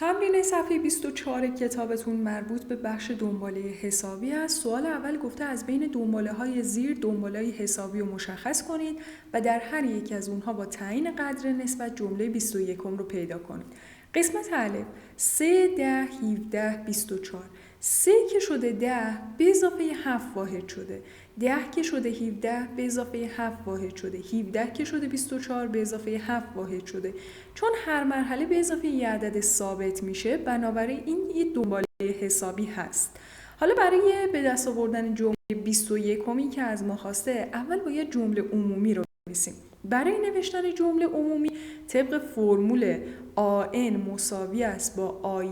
تمرین صفحه 24 کتابتون مربوط به بخش دنباله حسابی است. سوال اول گفته از بین دنباله های زیر دنباله حسابی رو مشخص کنید و در هر یک از اونها با تعیین قدر نسبت جمله 21 رو پیدا کنید. قسمت الف 3 10 17 24. 3 که شده 10 به اضافه 7 واحد شده. 10 که شده 17 به اضافه 7 واحد شده. 17 که شده 24 به اضافه 7 واحد شده. چون هر مرحله به اضافه یه عدد ثابت میشه، بنابراین این یه دنباله حسابی هست. حالا برای به دست آوردن جمله 21 که از ما خواسته، اول باید جمله عمومی رو بنویسیم. برای نوشتن جمله عمومی طبق فرمول آن مساوی است با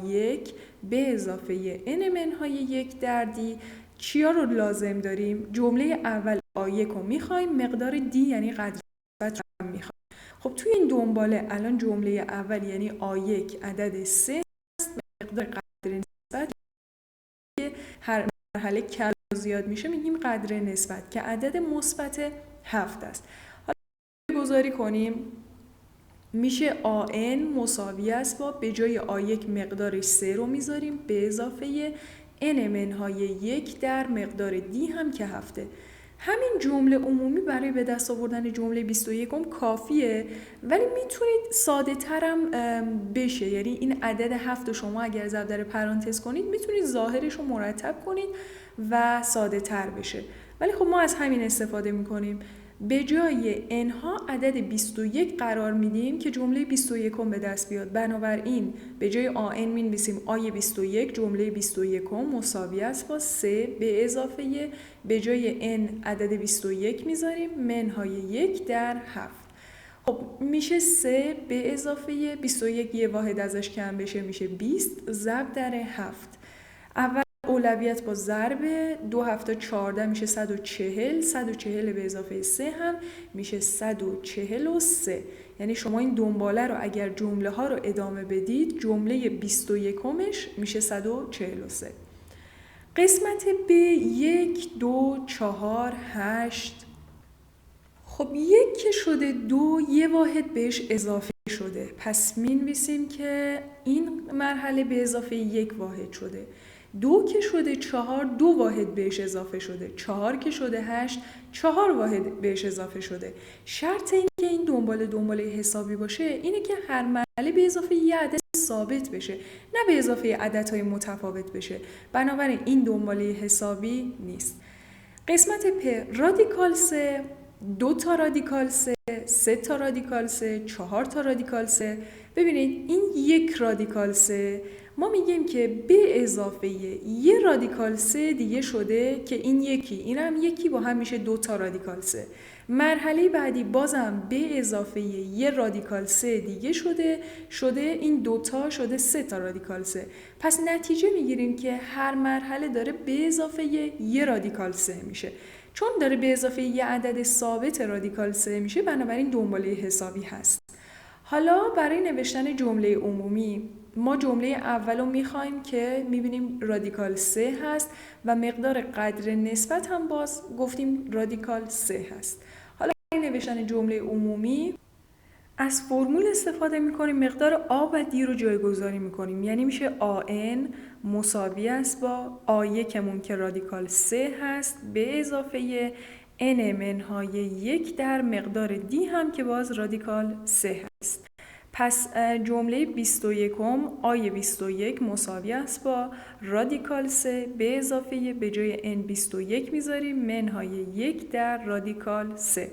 آ1 به اضافه n منهای 1 در دی چیا رو لازم داریم؟ جمله اول آ1 رو میخوایم، مقدار دی یعنی قدر نسبت رو میخوایم. خب توی این دنباله الان جمله اول یعنی آ1 عدد 3 است، مقدار قدر نسبت که هر مرحله کم زیاد میشه میگیم قدر نسبت که عدد مثبت 7 است. حالا گذاری کنیم میشه آن مساوی است با به جای آ1 مقدارش 3 رو میذاریم به اضافه n منهای 1 در مقدار دی هم که 7. همین جمله عمومی برای به دست آوردن جمله 21 کافیه، ولی میتونید ساده ترم بشه. یعنی این عدد 7 شما اگر ضرب در پرانتز کنید میتونید ظاهرش رو مرتب کنید و ساده تر بشه، ولی خب ما از همین استفاده میکنیم. به جای انها عدد 21 قرار میدیم که جمله 21 به دست بیاد. بنابراین به جای آن مینویسیم آی 21 جمله 21 مساوی است با 3 به اضافه به جای n عدد 21 میذاریم منهای 1 در 7. خب میشه 3 به اضافه 21 یه واحد ازش کم بشه میشه 20 ضرب در 7. اول اولویت با ضرب 2 7 14 میشه 140. 140 به اضافه 3 هم میشه 143. یعنی شما این دنباله رو اگر جمله ها رو ادامه بدید جمله 21 میشه 143. قسمت ب 1 2 4 8. خب 1 که شده 2 یه واحد بهش اضافه شده، پس مینویسیم که این مرحله به اضافه 1 واحد شده. 2 که شده 4 2 واحد بهش اضافه شده. 4 که شده 8 4 واحد بهش اضافه شده. شرط این که این دنباله حسابی باشه اینه که هر مرحله به eضافه یه عدد ثابت بشه، نه به اضافه عددهای متفاوت بشه. بنابراین این دنباله حسابی نیست. قسمت پ رادیکال 3 2 تا رادیکال 3 3 تا رادیکال 3 4 تا رادیکال 3. ببینید این یک رادیکال 3 ما میگیم که به اضافه یه رادیکال 3 دیگه شده که این یکی، این هم یکی، با هم میشه 2 تا رادیکال 3. مرحله بعدی بازم به اضافه یه رادیکال 3 دیگه شده این 2 تا شده 3 تا رادیکال 3. پس نتیجه میگیریم که هر مرحله داره به اضافه یه رادیکال 3 میشه. چون داره به اضافه یه عدد ثابت رادیکال 3 میشه، بنابراین دنباله حسابی هست. حالا برای نوشتن جمله عمومی ما جمله اول رو میخوایم که میبینیم رادیکال 3 هست و مقدار قدر نسبت هم باز گفتیم رادیکال 3 هست. حالا برای نوشتن جمله عمومی از فرمول استفاده میکنیم، مقدار آ و دی رو جایگذاری میکنیم. یعنی میشه آن مساوی است با آ1 که رادیکال 3 هست به اضافه n منهای 1 در مقدار دی هم که باز رادیکال 3 هست. پس جمله 21 آی 21 مساوی است با رادیکال 3 به اضافه به جای n 21 میذاریم منهای 1 در رادیکال 3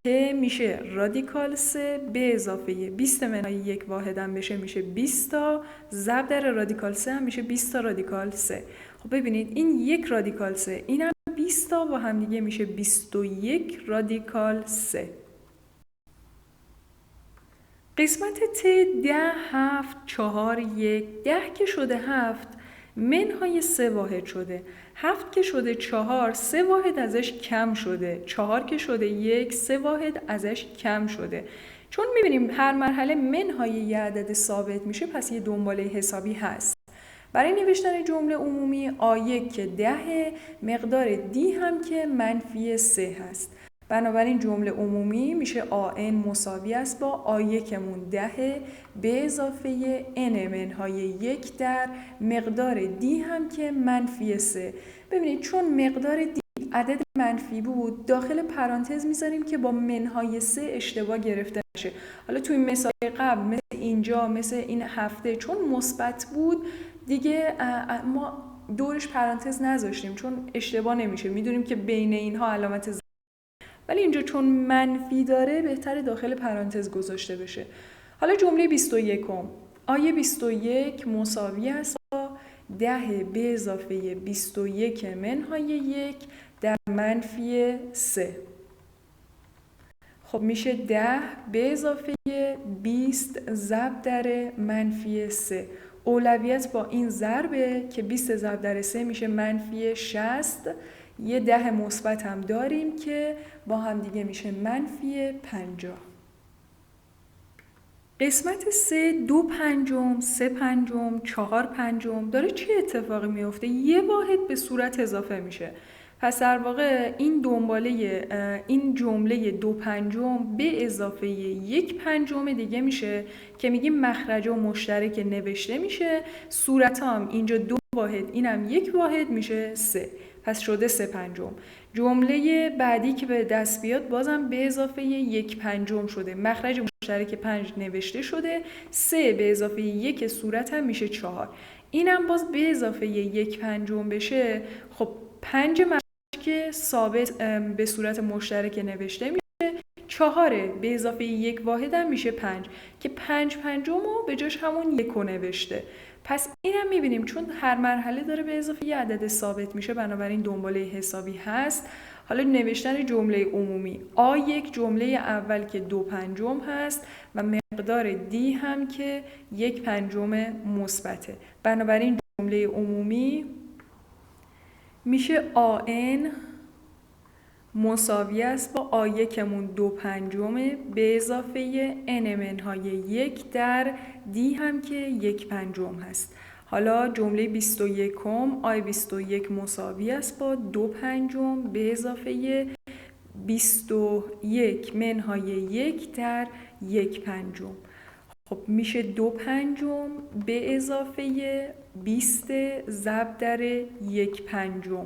که میشه رادیکال 3 به اضافه 20 منهای 1 واحد هم بشه میشه 20 تا ضرب در رادیکال 3 هم میشه 20 تا رادیکال 3. خب ببینید این یک رادیکال 3 این هم 20 تا با هم دیگه میشه 21 رادیکال 3. قسمت ت 10 7 4 1. 10 که شده 7 منهای 3 واحد شده. 7 که شده 4 3 واحد ازش کم شده. 4 که شده 1 3 واحد ازش کم شده. چون میبینیم هر مرحله منهای یه عدد ثابت میشه، پس یه دنباله حسابی هست. برای نوشتن جمله عمومی آ1 که 10 مقدار دی هم که منفی 3 هست. بنابراین جمله عمومی میشه آن مساوی است با آیکمون 10 به اضافه n منهای 1 در مقدار دی هم که منفی 3. ببینید چون مقدار دی عدد منفی بود داخل پرانتز میذاریم که با منهای 3 اشتباه گرفته نشه. حالا توی مثال قبل مثل اینجا مثل این هفته چون مثبت بود دیگه ما دورش پرانتز نذاشتیم چون اشتباه نمیشه، میدونیم که بین اینها علامت ولی اینجا چون منفی داره بهتره داخل پرانتز گذاشته بشه. حالا جمله 21 آیه 21 مساوی است با 10 به اضافه 21 منهای 1 در منفی 3. خب میشه 10 به اضافه 20 ضرب در منفی 3. اولویت با این ضربه که 20 ضرب در 3 میشه منفی 60. یه 10 مثبت هم داریم که با هم دیگه میشه منفی 50. قسمت 3 2 پنجم، 3 پنجم، 4 پنجم داره چه اتفاقی میفته؟ یه واحد به صورت اضافه میشه. پس در واقع این جمله 2 پنجم به اضافه 1 پنجم دیگه میشه که میگیم مخرجا مشترک نوشته میشه. صورت هم اینجا 2 واحد اینم 1 واحد میشه 3. پس شده 3 پنجم. جمله بعدی که به دست بیاد بازم به اضافه 1 پنجم شده. مخرج مشترک 5 نوشته شده. 3 به اضافه 1 صورت هم میشه 4. اینم باز به اضافه 1 پنجم بشه. خب 5 مخرج که ثابت به صورت مشترک نوشته میشه. 4 به اضافه 1 واحد هم میشه 5 که 5 پنجم رو به جاش همون 1 نوشته. پس اینم میبینیم چون هر مرحله داره به اضافه یه عدد ثابت میشه بنابراین دنباله حسابی هست. حالا نوشتن جمله عمومی A1 جمله اول که 2 پنجم هست و مقدار دی هم که 1 پنجم مثبته. بنابراین جمله عمومی میشه AN مساوی است با A1مون 2 پنجمه به اضافه n منهای 1 در دی هم که 1 پنجم هست. حالا جمله 21 A21 مساوی است با 2 پنجم به اضافه 21 منهای 1 در 1 پنجم. خب میشه 2 پنجم به اضافه 20 ضرب در 1 پنجم.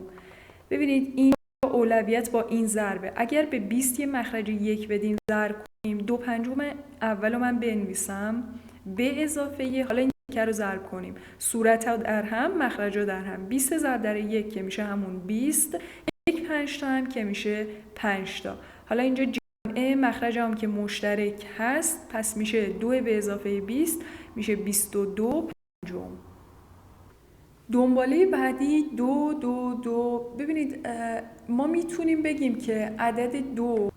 ببینید این اولویت با این ضربه. اگر به 20 یه مخرج 1 بدیم ضرب کنیم 2 پنجم اولو من بنویسم به اضافه حالا این یک رو ضرب کنیم صورت ها در هم مخرج ها در هم 20 ضرب در 1 که میشه همون 20 1 5 تا هم که میشه 5 تا. حالا اینجا جمع مخرج هم که مشترک هست پس میشه 2 به اضافه 20 میشه 22 پنجم. دنباله بعدی 2 2 2. ببینید ما میتونیم بگیم که عدد 2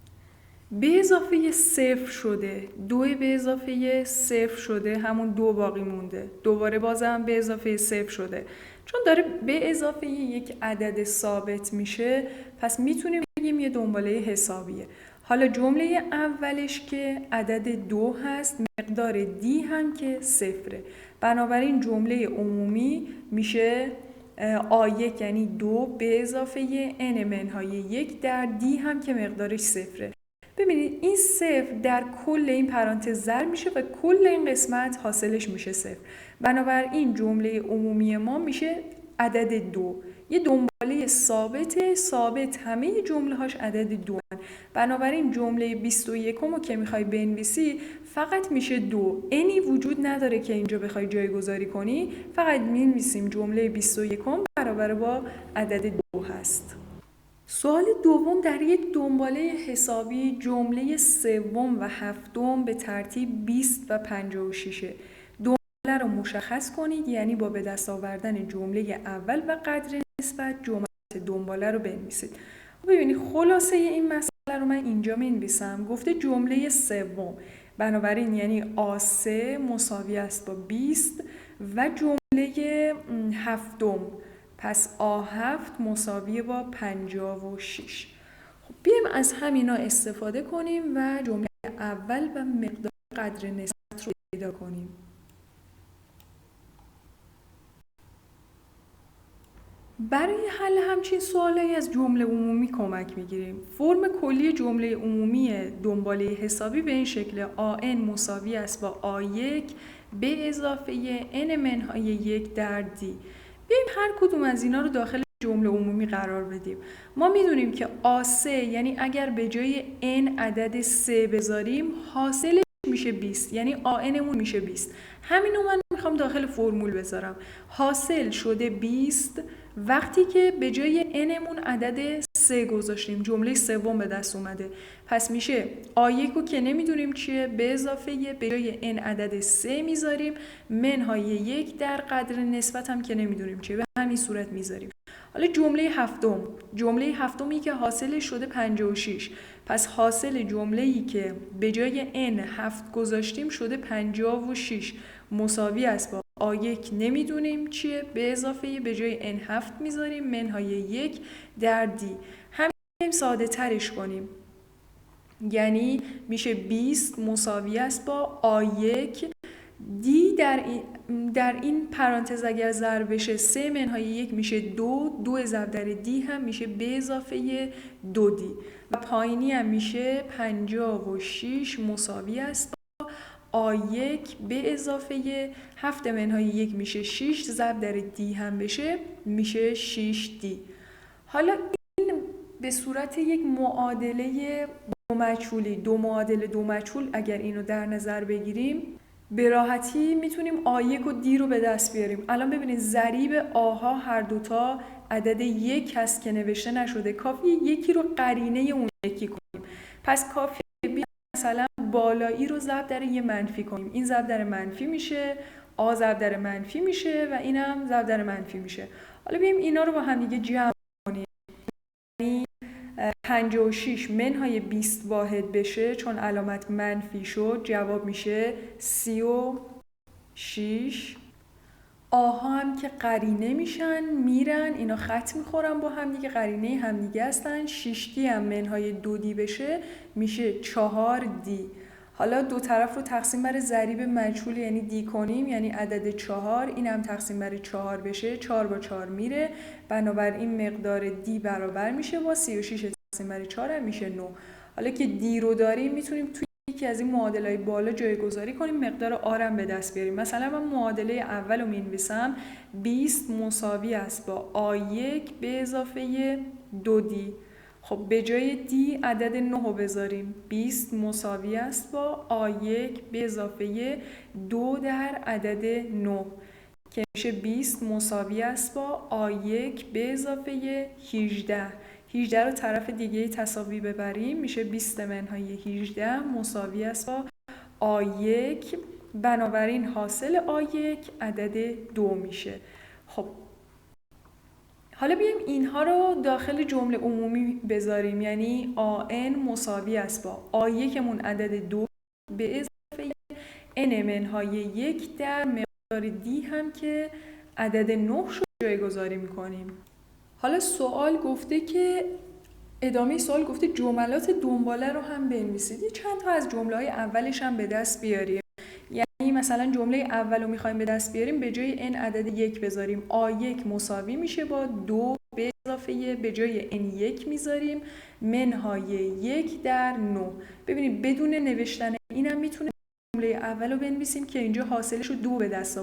به اضافه 0 شده 2 به اضافه 0 شده همون 2 باقی مونده دوباره بازم به اضافه 0 شده چون داره به اضافه یک عدد ثابت میشه پس میتونیم بگیم یه دنباله حسابیه. حالا جمله اولش که عدد 2 هست مقدار دی هم که 0. بنابراین جمله عمومی میشه A1 یعنی 2 به اضافه n منهای 1 در دی هم که مقدارش 0. ببینید این 0 در کل این پرانتز ضرب میشه و کل این قسمت حاصلش میشه 0. بنابراین جمله عمومی ما میشه عدد 2. یه دنباله ثابت همه جمله هاش عدد 2 هن. بنابراین جمله 21 رو که میخوای بنویسی فقط میشه 2. اینی وجود نداره که اینجا بخوای جایگذاری کنی فقط می‌نویسیم جمله 21 برابر با عدد 2 هست. سوال دوم در یک دنباله حسابی جمله سوم و هفتم به ترتیب 20 و 56. دنباله رو مشخص کنید یعنی با به دست آوردن جمله اول و قدر نسبت جمله دنباله رو بنویسید. ببینید خلاصه این مسئله رو من اینجا می‌نویسم. گفته جمله سوم بنابراین یعنی A3 مساوی است با 20 و جمله هفتم پس A7 مساوی با 56. خب بیایم از همینا استفاده کنیم و جمله اول و مقدار قدر نسبت رو پیدا کنیم. برای حل همچین سوالایی از جمله عمومی کمک میگیریم. فرم کلی جمله عمومی دنباله حسابی به این شکل: آن مساوی است با آ1 به اضافه n منهای 1 در دی. بیایم هر کدوم از اینا رو داخل جمله عمومی قرار بدیم. ما میدونیم که آ3 یعنی اگر به جای n عدد 3 بذاریم حاصلش میشه 20، یعنی آنمون میشه 20. همینو من میخوام داخل فرمول بذارم. حاصل شده 20 وقتی که به جای nمون عدد 3 گذاشتیم، جمله سوم به دست اومده. پس میشه آ1 رو که نمیدونیم چیه، به اضافه به جای n عدد 3 میذاریم، منهای 1 در قدر نسبت هم که نمیدونیم چیه، به همین صورت میذاریم. حالا جمله هفتمی که حاصلش شده 56. پس حاصل جمله‌ای که به جای n 7 گذاشتیم شده 56 مساوی است با آ1 نمیدونیم چیه، به اضافه به جای n 7 میذاریم، منهای 1 در دی. همین ساده ترش کنیم، یعنی میشه 20 مساوی است با آ1 دی در این پرانتز اگر ضرب بشه 3 منهای 1 میشه 2 ضرب در دی هم میشه به اضافه 2 دی و پایینی هم میشه 56 مساوی است با آ1 به اضافه 7 منهای 1 میشه 6 ضرب در دی هم بشه میشه 6 دی. حالا این به صورت یک معادله دو معادله دو مجهول اگر اینو در نظر بگیریم به راحتی میتونیم آ1 و دی رو به دست بیاریم. الان ببینید ضریب آها هر دوتا عدد 1 هست که نوشته نشده، کافیه یکی رو قرینه اون یکی کنیم. پس کافیه مثلا بالایی رو ضرب در یه منفی کنیم، این ضرب در منفی میشه، آ ضرب در منفی میشه و اینم ضرب در منفی میشه. حالا بیایم اینا رو با هم دیگه جمع کنیم، یعنی 56 منهای 20 واحد بشه چون علامت منفی شد، جواب میشه 36. آها هم که قرینه میشن میرن، اینا خط میخورن با هم دیگه، قرینه هم دیگه هستن. 6 دی هم منهای 2 دی بشه میشه 4 دی. حالا دو طرف رو تقسیم بر ضریب مجهول یعنی دی کنیم، یعنی عدد 4، این هم تقسیم بر 4 بشه، 4 با 4 میره، بنابراین مقدار دی برابر میشه با 36 تقسیم بر 4 هم میشه 9. حالا که دی رو داریم میتونیم توی یکی از این معادله‌های بالا جایگذاری کنیم، مقدار آر هم به دست بیاریم. مثلا من معادله اول رو می‌نویسم 20 مساوی است با آ1 به اضافه 2 دی. خب به جای دی عدد 9 رو بذاریم، 20 مساوی است با آ1 به اضافه 2 در عدد 9 که میشه 20 مساوی است با آ1 به اضافه 18. 18 رو طرف دیگه تساوی ببریم میشه 20 منهای 18 مساوی است با آ1، بنابراین حاصل آ1 عدد 2 میشه. خب حالا بیایم اینها رو داخل جمله عمومی بذاریم، یعنی آن مساوی است با آ1 مون عدد 2 به اضافه n منهای 1 در مقدار دی هم که عدد 9 شد جایگذاری میکنیم. حالا سوال گفته که ادامه سوال گفته جملات دنباله رو هم بنویسید. چند تا از جمله‌های اولش هم به دست بیاریم. یعنی مثلا جمله اول رو می‌خوایم به دست بیاریم، به جای n عدد 1 بذاریم، آ1 مساوی میشه با 2 به اضافه به جای n 1 میذاریم منهای 1 در 9. ببینید بدون نوشتن اینم میتونه جمله اول رو بنویسیم که اینجا حاصلش رو 2 به دست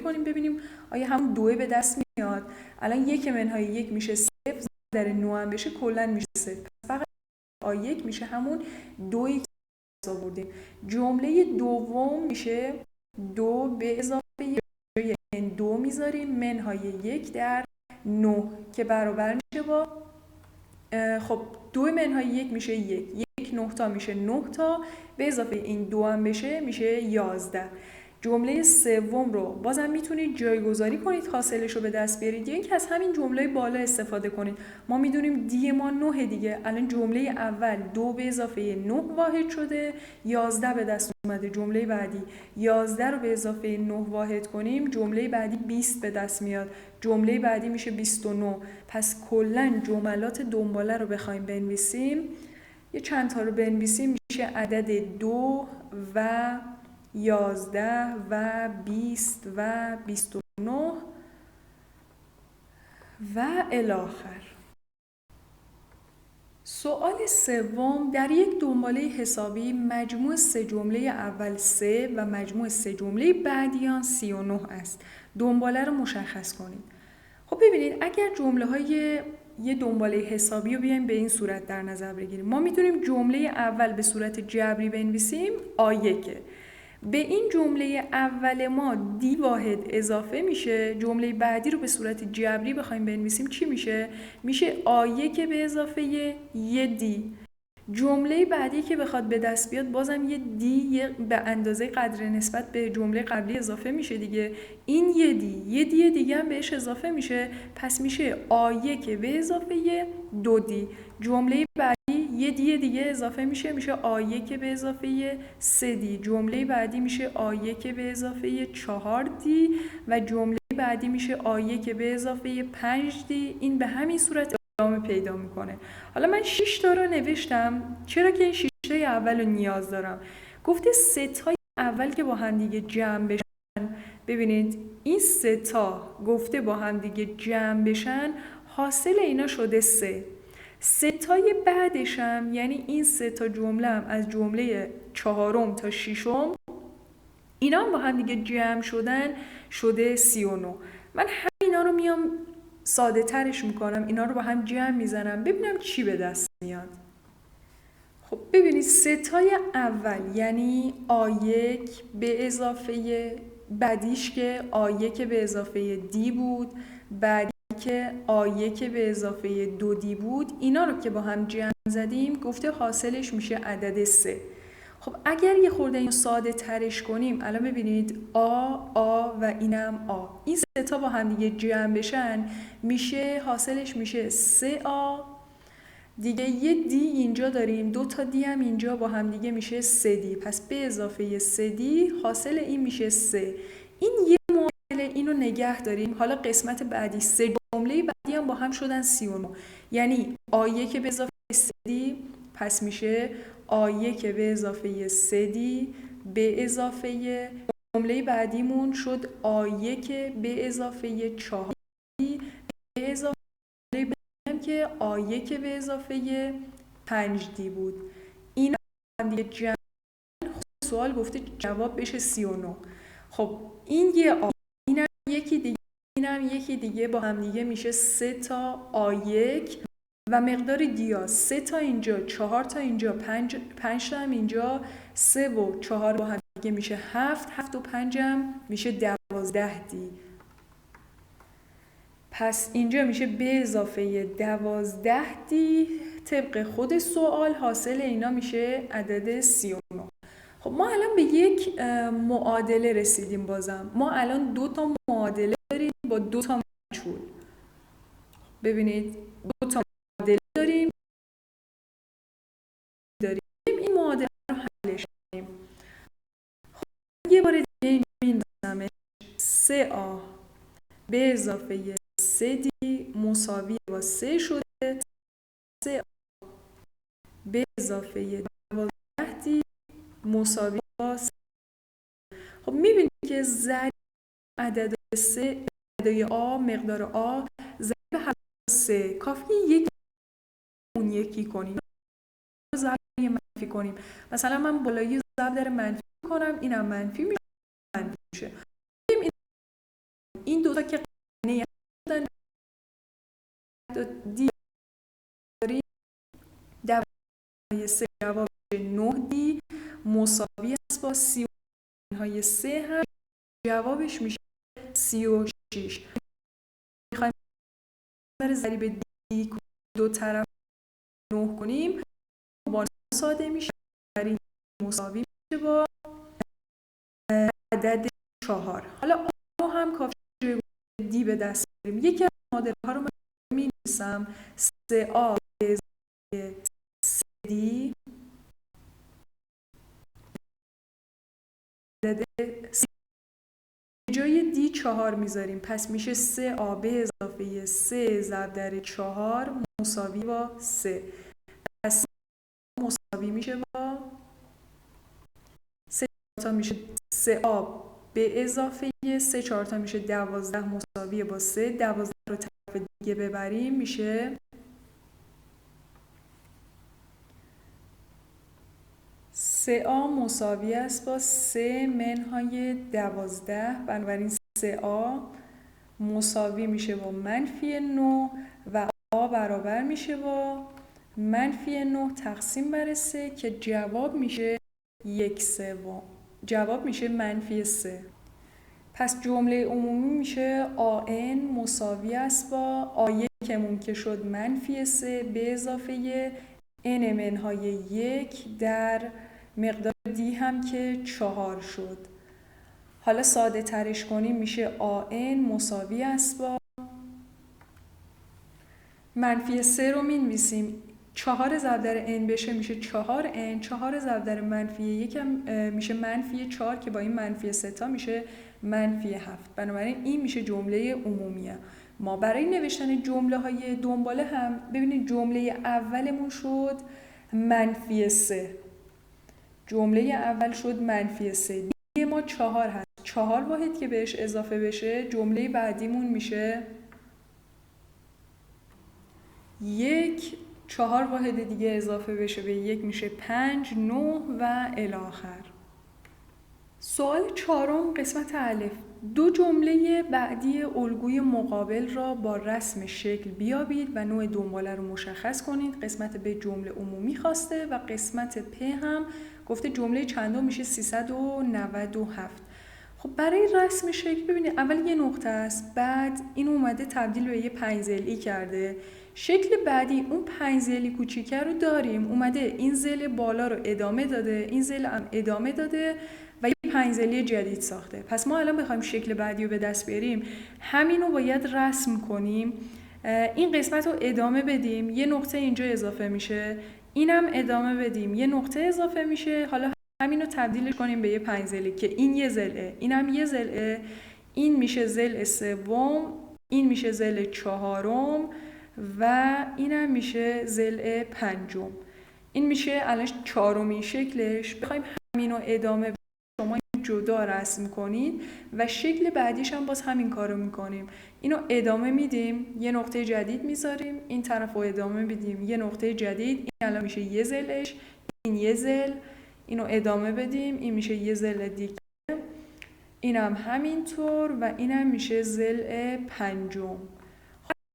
کنیم، ببینیم آیا هم 2 به دست میاد. الان 1 منهای 1 میشه 0 در 9 هم بشه کلا میشه 0. فقط آ1 میشه همون 2 که آوردیم. جمله دوم میشه 2 به اضافه جای n 2 میذاریم منهای 1 در 9 که برابر میشه با خب 2 منهای 1 میشه 1 9 تا میشه 9 تا به اضافه این 2 هم بشه میشه 11. جمله سوم رو بازم میتونید جایگذاری کنید، حاصلش رو به دست بیارید، یا اینکه از همین جمله بالا استفاده کنید. ما میدونیم دی ما 9 دیگه، الان جمله اول 2 به اضافه 9 واحد شده، 11 به دست اومده. جمله بعدی 11 رو به اضافه 9 واحد کنیم، جمله بعدی 20 به دست میاد، جمله بعدی میشه 29. پس کلا جملات دنباله رو بخوایم بنویسیم، یه چند تا رو بنویسیم، میشه عدد 2 و 11 و 20 و 29 و الاخر. سوال سوم، در یک دنباله حسابی مجموع 3 جمله اول 3 و مجموع 3 جمله بعدی آن 39 است. دنباله رو مشخص کنید. خب ببینید اگر جمله های یه دنباله حسابی رو بیایم به این صورت در نظر بگیریم، ما میتونیم جمله اول به صورت جبری بنویسیم آ1. به این جمله اول ما دی واحد اضافه میشه، جمله بعدی رو به صورت جبری بخوایم بنویسیم چی میشه؟ میشه آ1 به اضافه یه دی. جمله بعدی که بخواد به دست بیاد بازم یه دی به اندازه قدر نسبت به جمله قبلی اضافه میشه دیگه. این یه دی دیگه هم بهش اضافه میشه، پس میشه آ1 به اضافه 2 دی. جمله بعدی یه دی دیگه اضافه میشه، میشه آ1 به اضافه 3 دی. جمله بعدی میشه آ1 به اضافه 4 دی و جمله بعدی میشه آ1 به اضافه 5 دی. این به همین صورت ادامه پیدا میکنه. حالا من 6 تا رو نوشتم چرا که این 6 تای اول رو نیاز دارم. گفته 3 تای اول که با هم دیگه جمع بشن، ببینید این 3 تا گفته با هم دیگه جمع بشن، حاصل اینا شده 3. 3 تای بعدش هم یعنی این 3 تا جمله هم از جمله 4 تا 6 اینا هم با هم دیگه جمع شدن شده 39. من همینا رو میام ساده ترش میکنم، اینا رو با هم جمع میزنم ببینم چی به دست میاد. خب ببینید 3 تای اول یعنی آ1 به اضافه بعدیش که آ1 به اضافه دی بود، بعدی که آ1 به اضافه 2 دی بود، اینا رو که با هم جمع زدیم گفته حاصلش میشه عدد 3. خب اگر یه خورده اینو ساده ترش کنیم، الان ببینید آ و اینم آ، این 3 تا با هم دیگه جمع بشن میشه حاصلش میشه 3 دیگه یه دی اینجا داریم، 2 تا دی هم اینجا با هم دیگه میشه 3 دی. پس به اضافه 3 دی حاصل این میشه 3. این یه معادله، اینو نگه داریم. حالا قسمت بعدی 3 جمله بعدی هم با هم شدن 39، یعنی آ1 به اضافه 3 دی پس میشه آ1 به اضافه 3 دی به اضافه جمله بعدیمون شد آ1 به اضافه 4 دی به اضافه که آ1 به اضافه 5 دی بود. این هم دیگه جمع، سوال گفته جواب بشه 39. خب این یه آ، اینم یکی دیگه، اینم یکی دیگه، با هم دیگه میشه 3 تا آ1 و مقدار دیا 3 تا اینجا، 4 تا اینجا، 5 تا هم اینجا، 3 و 4 با هم دیگه میشه 7، 7 و 5 هم میشه 12 دی. پس اینجا میشه به اضافه 12 دی. طبق خود سوال حاصل اینا میشه عدد 39. خب ما الان به یک معادله رسیدیم. بازم ما الان 2 تا معادله داریم با 2 تا مجهول. ببینید 2 تا معادله داریم این معادله رو حلش کنیم. خب یه بار دیگه می‌نویسمش 3a به اضافه 3d مساوی با 3 شده. 3a به اضافه 12d مساوی با 3. خب میبینید که ضریب عدد 3، عدد a، مقدار a ضریب 3 کافی یک اون یکی کنیم، ضرب منفی کنیم. مثلا من بالایی ضرب در منفی کنم، اینم منفی میشه، منفی میشه. این دو تا که قرینه بودن دی داریم 12 3 جواب 9 دی مساوی است با 39 3 هم جوابش میشه 36. میخوایم در ضریب دی دو طرف 9 کنیم با ساده میشه، این مساوی میشه با عدد 4. حالا ما هم کافی دی به دست بیاریم. یکی از معادله ها رو من می‌نویسم 3a به اضافه 3d عدد جای دی 4 میذاریم، پس میشه 3a به اضافه 3 ضرب در 4 مساوی با 3. پس مساوی میشه با 3 تا میشه 3a به اضافه 3 4 تا میشه 12 مساوی با 3. 12 رو طرف طرف دیگه ببریم میشه 3a مساوی است با 3 منهای 12. بنابراین 3a مساوی میشه با منفی 9 و a برابر میشه با منفی 9 تقسیم بر 3 که جواب میشه 1/3. جواب میشه منفی 3. پس جمله عمومی میشه آن مساوی است با آ1 که شد منفی 3 به اضافه n منهای 1 در مقدار دی هم که 4 شد. حالا ساده ترش کنیم میشه آن مساوی است با منفی 3 رو مینویسیم 4 ضرب در n بشه میشه 4n. 4 ضرب در منفی 1 میشه منفی 4 که با این منفی 3 تا میشه منفی 7. بنابراین این میشه جمله عمومیه. ما برای نوشتن جمله های دنباله هم ببینید جمله اولمون شد منفی 3. جمله اول شد منفی 3. دیگه ما 4 هست. 4 واحد که بهش اضافه بشه جمله بعدیمون میشه 1. 4 واحد دیگه اضافه بشه به 1 میشه 5 9 و الی آخر. سوال 4 قسمت الف. دو جمله بعدی الگوی مقابل را با رسم شکل بیابید و نوع دنباله رو مشخص کنید. قسمت ب جمله عمومی خواسته و قسمت پ هم گفته جمله چندم میشه 397. خب برای رسم شکل ببینید اول یه نقطه است، بعد این اومده تبدیل به یه 5 ضلعی کرده. شکل بعدی اون 5 ضلعی کوچیکه رو داریم، اومده این ضلع بالا رو ادامه داده، این ضلع هم ادامه داده و یه 5 ضلعی جدید ساخته. پس ما الان بخوایم شکل بعدی رو به دست بیاریم همین رو باید رسم کنیم. این قسمت رو ادامه بدیم، یه نقطه اینجا اضافه میشه، اینم ادامه بدیم، یه نقطه اضافه میشه. حالا همین رو تبدیلش کنیم به یه 5 ضلعی که این یه ضلعه، اینم یه ضلعه، این میشه ضلع سوم، این میشه ضلع چهارم و اینم میشه ضلع پنجم. این میشه الان چهارمین شکلش. بخوایم همین رو ادامه بدیم شما جدا رسم کنید و شکل بعدیش هم باز همین کارو میکنیم. اینو ادامه میدیم، یه نقطه جدید میذاریم، این طرف رو ادامه میدیم، یه نقطه جدید، این الان میشه یه ضلعش، این یه ضلع، اینو ادامه بدیم، این میشه یه ضلع دیگه، اینم همینطور و اینم میشه ضلع پنجم.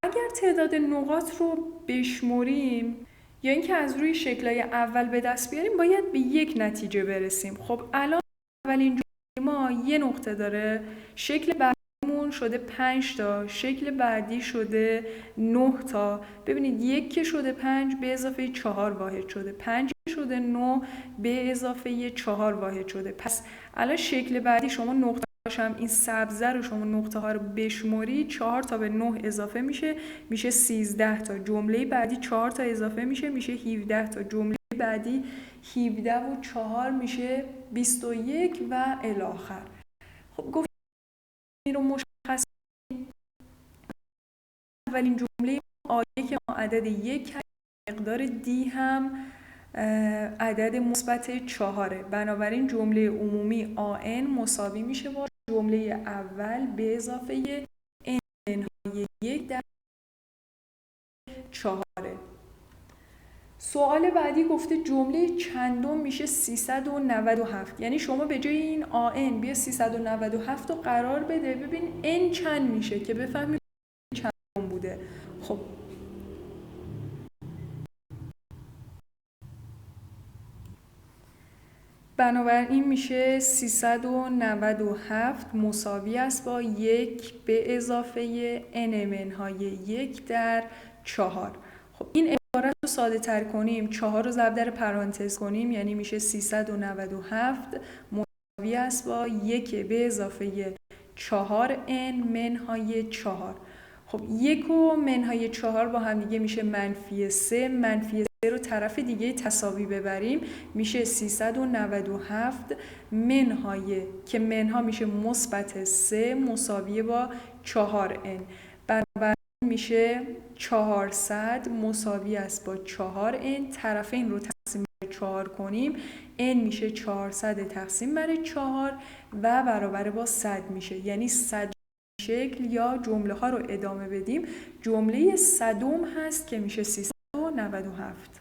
اگر تعداد نقاط رو بشمریم یا اینکه از روی شکل‌های اول به دست بیاریم باید به یک نتیجه برسیم. خب الان اولین جمله ما یه نقطه داره، شکل بعدیمون شده 5 تا، شکل بعدی شده 9 تا. ببینید یک که شده 5 به اضافه 4 واحد شده، 5 شده 9 به اضافه 4 واحد شده. پس الان شکل بعدی شما نقطه هم این سبزه رو شما نقطه ها رو بشماری 4 تا به 9 اضافه میشه میشه 13 تا. جمله بعدی 4 تا اضافه میشه میشه 17 تا. جمله بعدی 17 و 4 میشه 21 و الی آخر. خب گفتم این رو مشخص اولین جمله آیه که ما عدد 1 مقدار دی هم عدد مثبت 4. بنابراین جمله عمومی آن مساوی میشه با جمله اول به اضافه n منهای 1 در 4. سوال بعدی گفته جمله چندم میشه 397. یعنی شما به جای این آن بیا 397 رو قرار بده ببین n چند میشه که بفهمی چندم بوده. خب بنابراین میشه 397 مساوی است با 1 به اضافه n منهای 1 در 4. خب این عبارت رو ساده تر کنیم، 4 رو ضرب در پرانتز کنیم یعنی میشه 397 مساوی است با 1 به اضافه 4n منهای 4. خب 1 و منهای 4 با هم دیگه میشه منفی 3. منفی 3 رو طرف دیگه تساوی ببریم میشه 397 منهای که منها میشه مثبت 3 مساوی با 4n. بنابراین میشه 400 مساوی است با 4n. طرفین رو تقسیم بر 4 کنیم n میشه 400 تقسیم بر 4 و برابر با 100 میشه، یعنی 100 شکل یا جمله ها رو ادامه بدیم، جمله صدم هست که میشه 397.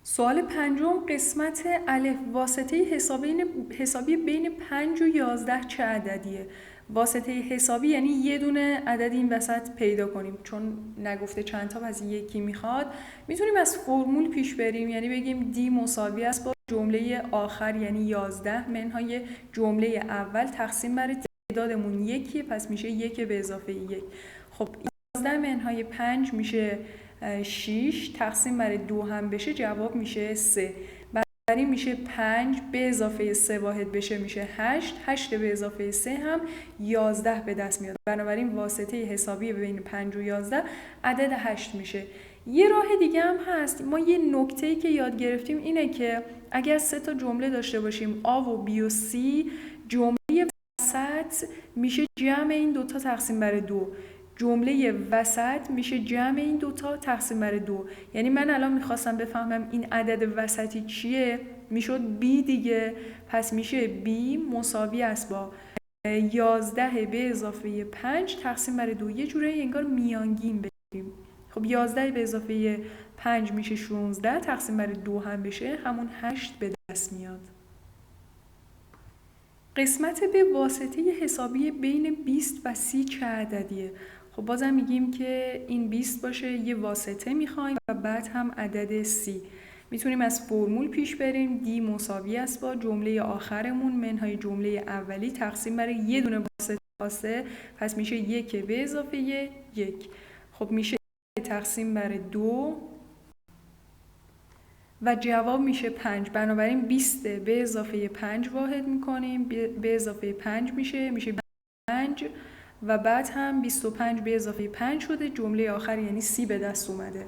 سوال پنجم، قسمت الف واسطه حسابی بین 5 و 11 چه عددیه؟ واسطه حسابی یعنی یه دونه عدد این وسط پیدا کنیم، چون نگفته چند تا از یکی میخواد. میتونیم از فرمول پیش بریم، یعنی بگیم دی مساوی است با جمله آخر یعنی 11 منهای جمله اول تقسیم بر تعدادمون یکیه، پس میشه 1 به اضافه 1. خب 11 منهای 5 میشه 6 تقسیم بر 2 هم بشه جواب میشه 3. بنابراین میشه 5 به اضافه 3 واحد بشه میشه 8 به اضافه 3 هم 11 به دست میاد. بنابراین واسطه حسابی بین 5 و 11 عدد 8 میشه. یه راه دیگه هم هست. ما یه نکته‌ای که یاد گرفتیم اینه که اگر 3 تا جمله داشته باشیم A و B و C، جمله وسط میشه جمع این دوتا تقسیم بر 2. جمله وسط میشه جمع این دوتا تقسیم بر 2. یعنی من الان میخواستم بفهمم این عدد وسطی چیه، میشد B دیگه. پس میشه B مساوی است با 11 به اضافه 5 تقسیم بر 2. یه جوری انگار میانگین بگیریم. خب 11 به اضافه 5 میشه 16 تقسیم بر 2 هم بشه همون 8 به دست میاد. قسمت به واسطه حسابی بین 20 و 30 چه عددیه؟ خب بازم میگیم که این 20 باشه، یه واسطه میخوایم و بعد هم عدد 30. میتونیم از فرمول پیش بریم. دی مساوی است با جمله آخرمون منهای جمله اولی تقسیم بر یه دونه واسطه خواسته، پس میشه 1 به اضافه 1. خب میشه تقسیم بر 2 و جواب میشه 5. بنابراین 20 به اضافه 5 واحد میکنیم، به اضافه 5 میشه 5 و بعد هم 25 به اضافه 5 شده، جمله آخر یعنی 30 به دست اومده.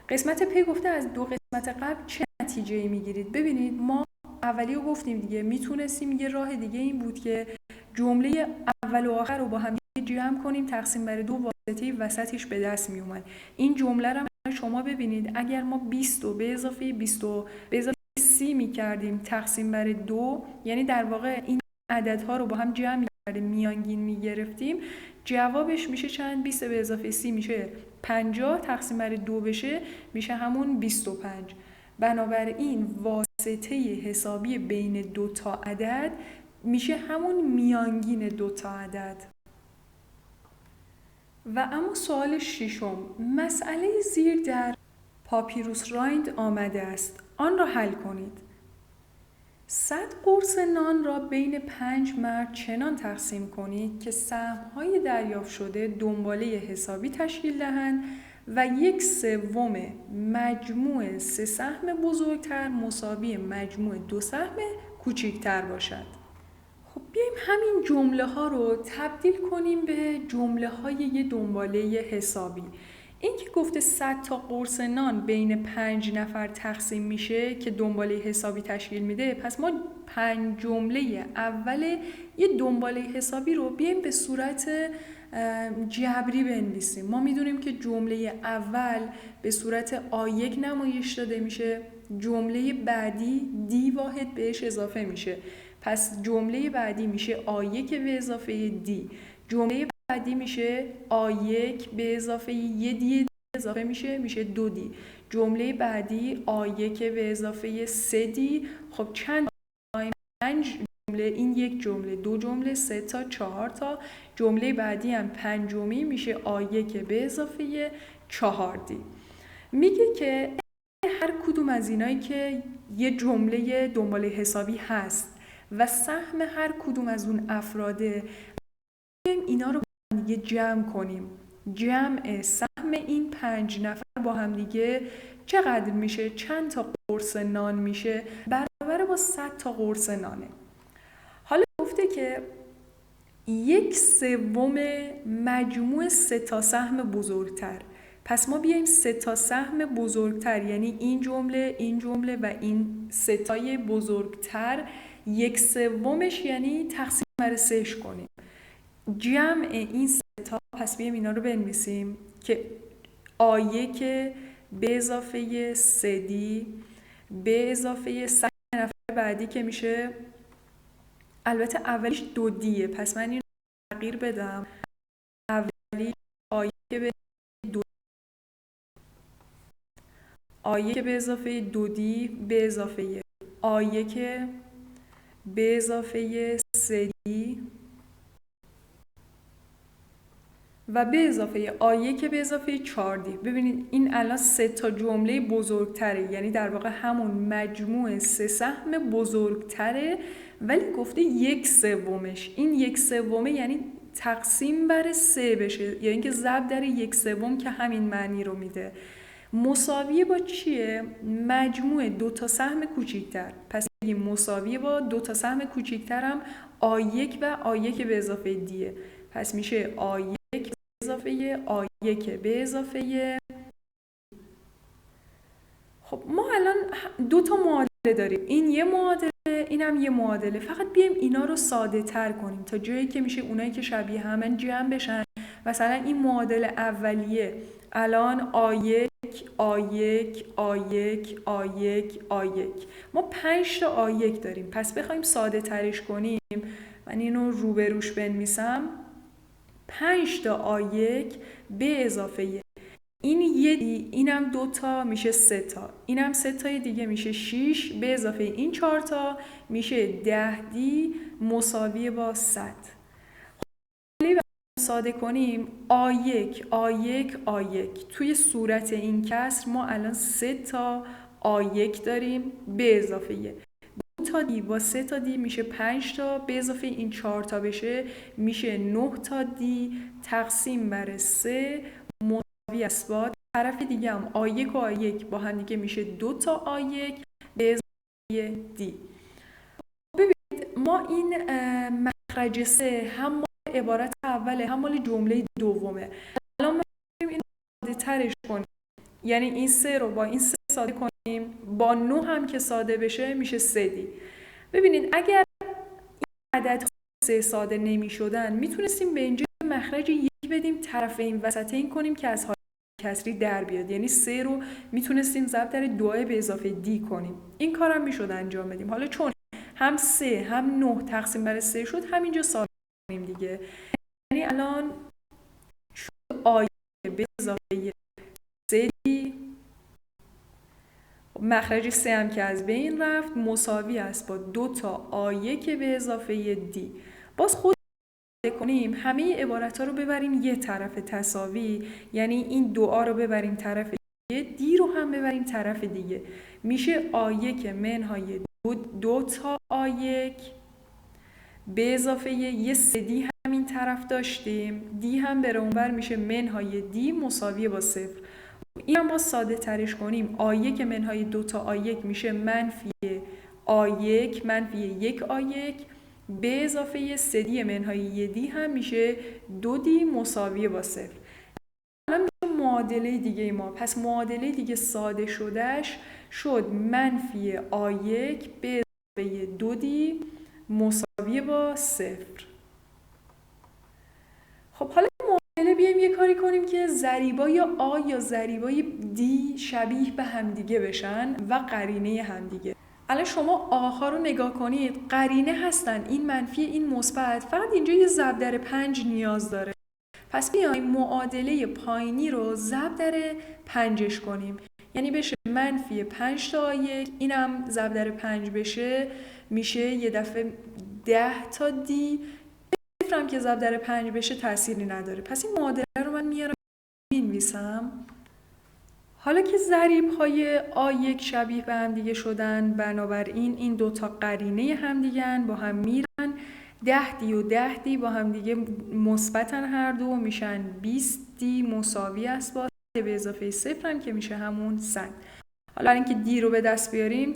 قسمت پ گفته از دو قسمت قبل چه نتیجه‌ای میگیرید؟ ببینید ما اولی رو گفتیم دیگه، میتونستیم یه راه دیگه این بود که جمله اول و آخر رو با هم جمع کنیم تقسیم بر 2 واسطه وسطش به دست می اومد. این جمله رو شما ببینید اگر ما 20 به اضافه 30 می‌کردیم تقسیم بر 2، یعنی در واقع این عددها رو با هم جمع می‌کردیم میانگین می‌گرفتیم، جوابش میشه چند؟ 20 به اضافه 30 میشه 50 تقسیم بر 2 بشه میشه همون 25. بنابراین واسطه حسابی بین دو تا عدد میشه همون میانگین دو تا عدد. و اما سوال ششم، مسئله زیر در پاپیروس رایند آمده است، آن را حل کنید. 100 قرص نان را بین 5 مرد چنان تقسیم کنید که سهم‌های دریافت شده دنباله حسابی تشکیل دهند و 1/3 مجموع 3 سهم بزرگتر مساوی مجموع 2 سهم کوچکتر باشد. خب بیایم همین جمله ها رو تبدیل کنیم به جمله های یه دنباله حسابی. این که گفته 100 تا قرص نان بین 5 نفر تقسیم میشه که دنباله حسابی تشکیل میده، پس ما 5 جمله اول یه دنباله حسابی رو بیایم به صورت جبری بنویسیم. ما میدونیم که جمله اول به صورت آ1 نمایش داده میشه، جمله بعدی دی واحد بهش اضافه میشه، پس جمله بعدی میشه آ1 به اضافه دی، جمله بعدی میشه آ1 به اضافه یه دی اضافه میشه 2 دی، جمله بعدی آ1 به اضافه 3 دی. خب چند 5 جمله، این یک جمله، 2 جمله، 3 تا، 4 تا، جمله بعدی هم پنجمی میشه آ1 به اضافه 4 دی. میگه که هر کدوم از اینایی که یه جمله دنباله حسابی هست و سهم هر کدوم از اون افراده، اینا رو با هم دیگه جمع کنیم. جمع سهم این 5 نفر با هم دیگه چقدر میشه؟ چند تا قرص نان میشه؟ برابر با 100 تا قرص نانه. حالا گفته که 1/3 مجموع 3 تا سهم بزرگتر. پس ما بیایم 3 تا سهم بزرگتر، یعنی این جمله و این 3 تای بزرگتر 1/3 یعنی تقسیم بر 3 کنیم. جمع این 3 تا، پس بیایم اینا رو بنویسیم که آ1 به اضافه 3 دی به اضافه سهم نفر بعدی که میشه، البته اولیش 2 دیه، پس من این رو تغییر بدم آی به دو آی به اضافه 2D به اضافه آی به اضافه 3D و به اضافه آیه که به اضافه 4D. ببینید این الان 3 تا جمله بزرگتره، یعنی در واقع همون مجموع 3 سهم بزرگتره، ولی گفته 1/3. این 1/3 یعنی تقسیم بر 3 بشه، یعنی که ضرب در 1/3 که همین معنی رو میده. مساویه با چیه؟ مجموع 2 تا سهم کوچیکتر. پس بگیم مساویه با 2 تا سهم کوچیکتر هم آ1 و آ1 به اضافه دیه. پس میشه آ1 به اضافه آ1 به اضافه. خب ما الان 2 تا معادله داریم، این یه معادله، اینم یه معادله. فقط بیایم اینا رو ساده تر کنیم تا جایی که میشه اونایی که شبیه همن جمع بشن. مثلا این معادله اولیه الان آ1 آ1 آ1 آ1 آ1، ما 5 تا آ1 داریم. پس بخوایم ساده ترش کنیم، من اینو روبروش بنویسم، 5 تا آ1 به اضافه 1. این یه دی، اینم 2 تا میشه 3 تا، اینم 3 تای دیگه میشه 6 به اضافه این 4 تا میشه 10 دی مساوی با 100. ساده کنیم آ1 آ1 آ1، توی صورت این کسر ما الان 3 تا آ1 داریم به اضافه 1. 2 تا دی با 3 تا دی میشه 5 تا به اضافه این 4 تا بشه میشه 9 تا دی تقسیم بر 3 مساوی است با طرف دیگه هم آ1 و آ1 با هم دیگه میشه 2 تا آ1 به اضافه دی. ببینید ما این مخرج 3 هم عبارت اوله هم مال جمله دومه. الان ما این ساده ترش کنیم، یعنی این 3 رو با این 3 ساده کنیم، با 9 هم که ساده بشه میشه 3 دی. ببینید اگر این عدد 3 ساده نمی شدن میتونستیم به اینجا مخرج 1 بدیم، طرف این وسطه این کنیم که از حالت کسری در بیاد، یعنی 3 رو میتونستیم ضرب در 2 به اضافه دی کنیم. این کارم میشد انجام بدیم. حالا چون هم 3 هم 9 تقسیم بر 3 شد، همینجا ساده کنیم دیگه. یعنی الان شد آیه به اضافه 3 دی، مخرج 3 هم که از بین رفت مساوی است با 2 تا آیه که به اضافه دی. باز خود کنیم همه عبارت ها رو ببریم یه طرف تساوی، یعنی این 2 رو ببریم طرف دیگه، دی رو هم ببریم طرف دیگه، میشه آیه منهای 2 تا آیه به اضافه یه 3 دی همین طرف داشتیم، دی هم بره اونور میشه منهای دی مساوی با 0. این هم با ساده ترش کنیم آ1 منهای 2 تا آ1 میشه منفی آ1 منفی 1 آ1 به اضافه 3 دی منهای 1 دی هم میشه 2 دی مساوی با 0. الان میشه معادله دیگه ما. پس معادله دیگه ساده شدهش شد منفی آ1 به اضافه 2 دی مساوی با 0. خب حالا معادله بیایم یه کاری کنیم که ضریبای آ یا ضریبای دی شبیه به همدیگه بشن و قرینه همدیگه. الان شما آها رو نگاه کنید، قرینه هستن، این منفی این مثبت، فقط اینجا یه ضرب در 5 نیاز داره. پس بیایم معادله پایینی رو ضرب در 5ش کنیم، یعنی بشه منفی 5 تا آ1، اینم ضرب در 5 بشه میشه یه دفعه 10 تا دی، صفرم که ضرب در 5 بشه تأثیری نداره. پس این معادله رو من میارم می‌نویسم. حالا که ضریب‌های آ1 شبیه به هم دیگه شدن، بنابراین این 2 تا قرینه همدیگه‌ن، با هم میرن 10 دی و 10 دی با هم دیگه مثبتن، هر دو میشن 20 دی مساوی است با به اضافه 0 هم که میشه همون 100. حالا اینکه دی رو به دست بیاریم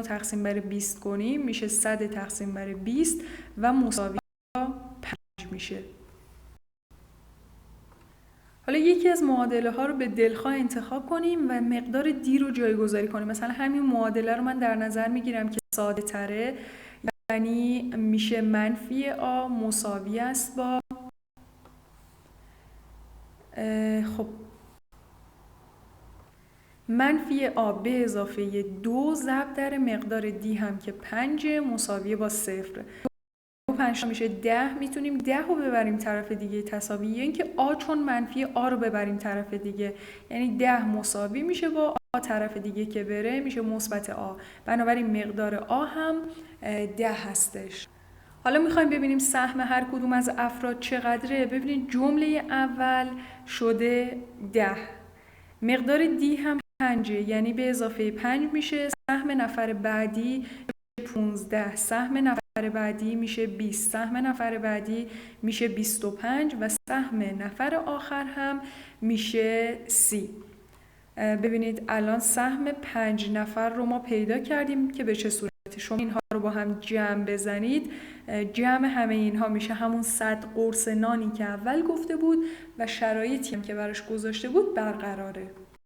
تقسیم بر 20 کنیم میشه 100 تقسیم بر 20 و مساوی با 5 میشه. حالا یکی از معادله ها رو به دلخواه انتخاب کنیم و مقدار دی رو جایگذاری کنیم. مثلا همین معادله رو من در نظر میگیرم که ساده تره، یعنی میشه منفی آ مساوی است با خب منفی آ به اضافه 2 ضرب در مقدار دی هم که 5 مساوی با 0. 2 5 5 میشه 10، میتونیم 10 رو ببریم طرف دیگه تساوی، یا اینکه آ چون منفی آ رو ببریم طرف دیگه، یعنی 10 مساوی میشه با آ طرف دیگه که بره میشه مثبت آ. بنابراین مقدار آ هم 10 هستش. حالا میخوایم ببینیم سهم هر کدوم از افراد چقدره. ببینید جمله اول شده 10، مقدار دی هم 5، یعنی به اضافه 5 میشه سهم نفر بعدی 15، سهم نفر بعدی میشه 20، سهم نفر بعدی میشه 25 و سهم نفر آخر هم میشه 30. ببینید الان سهم 5 نفر رو ما پیدا کردیم که به چه صورتی. شما اینها رو با هم جمع بزنید، جمع همه اینها میشه همون 100 قرص نانی که اول گفته بود و شرایطی هم که براش گذاشته بود برقراره.